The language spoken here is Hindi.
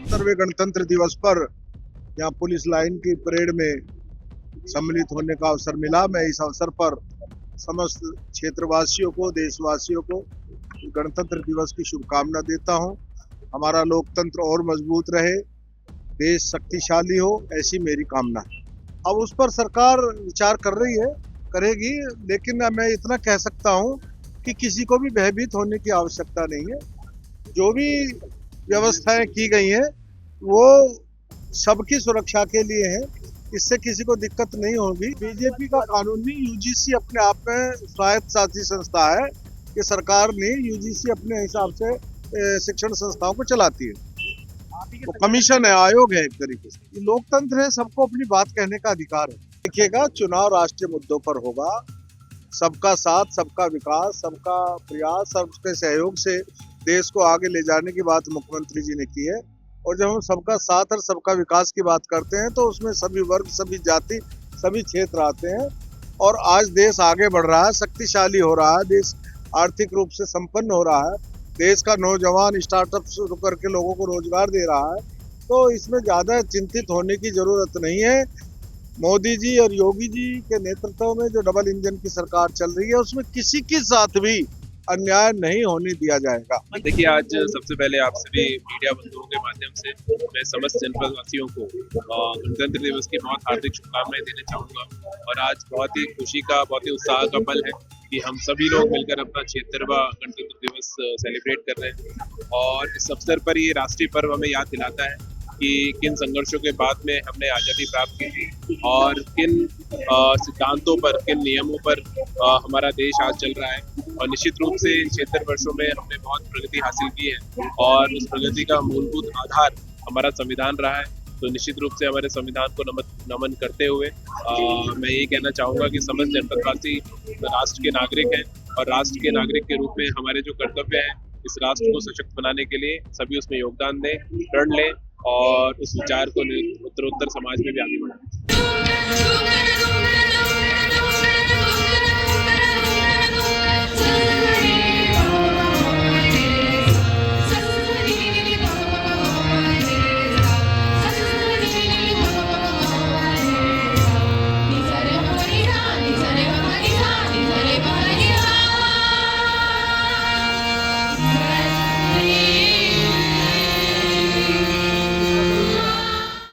17वें गणतंत्र दिवस पर यहाँ पुलिस लाइन की परेड में सम्मिलित होने का अवसर मिला। मैं इस अवसर पर समस्त क्षेत्रवासियों को, देशवासियों को गणतंत्र दिवस की शुभकामना देता हूँ। हमारा लोकतंत्र और मजबूत रहे, देश शक्तिशाली हो, ऐसी मेरी कामना है। अब उस पर सरकार विचार कर रही है, करेगी, लेकिन मैं इतना कह सकता हूँ कि किसी को भी भयभीत होने की आवश्यकता नहीं है। जो भी व्यवस्थाएं की गई हैं वो सबकी सुरक्षा के लिए है, इससे किसी को दिक्कत नहीं होगी। बीजेपी का कानून नहीं, यूजीसी अपने आप में स्वायत्त शासी संस्था है। कि सरकार ने यूजीसी अपने हिसाब से शिक्षण संस्थाओं को चलाती है। वो कमीशन है, आयोग है एक तरीके से। लोकतंत्र है, सबको अपनी बात कहने का अधिकार है। देखिएगा, चुनाव राष्ट्रीय मुद्दों पर होगा। सबका साथ, सबका विकास, सबका प्रयास, सबके सहयोग से देश को आगे ले जाने की बात मुख्यमंत्री जी ने की है। और जब हम सबका साथ और सबका विकास की बात करते हैं तो उसमें सभी वर्ग, सभी जाति, सभी क्षेत्र आते हैं। और आज देश आगे बढ़ रहा है, शक्तिशाली हो रहा है, देश आर्थिक रूप से संपन्न हो रहा है, देश का नौजवान स्टार्टअप शुरू करके लोगों को रोजगार दे रहा है। तो इसमें ज्यादा चिंतित होने की जरूरत नहीं है। मोदी जी और योगी जी के नेतृत्व में जो डबल इंजन की सरकार चल रही है, उसमें किसी के साथ भी अन्याय नहीं होने दिया जाएगा। देखिए, आज सबसे पहले आप सभी मीडिया बंधुओं के माध्यम से मैं समस्त जनपद वासियों को गणतंत्र दिवस की बहुत हार्दिक शुभकामनाएं देना चाहूँगा। और आज बहुत ही खुशी का, बहुत ही उत्साह का पल है कि हम सभी लोग मिलकर अपना 76वां गणतंत्र दिवस सेलिब्रेट कर रहे हैं। और इस अवसर पर ये राष्ट्रीय पर्व हमें याद दिलाता है कि किन संघर्षों के बाद में हमने आज़ादी प्राप्त की थी और किन सिद्धांतों पर, किन नियमों पर हमारा देश आज चल रहा है। और निश्चित रूप से इन 76 वर्षों में हमने बहुत प्रगति हासिल की है और उस प्रगति का मूलभूत आधार हमारा संविधान रहा है। तो निश्चित रूप से हमारे संविधान को नमन करते हुए मैं यही कहना चाहूँगा कि समस्त जनपदवासी राष्ट्र के नागरिक हैं और राष्ट्र के नागरिक के रूप में हमारे जो कर्तव्य हैं इस राष्ट्र को सशक्त बनाने के लिए सभी उसमें योगदान दें, प्रण लें और उस विचार को उत्तरोत्तर समाज में भी आगे बढ़ाएं।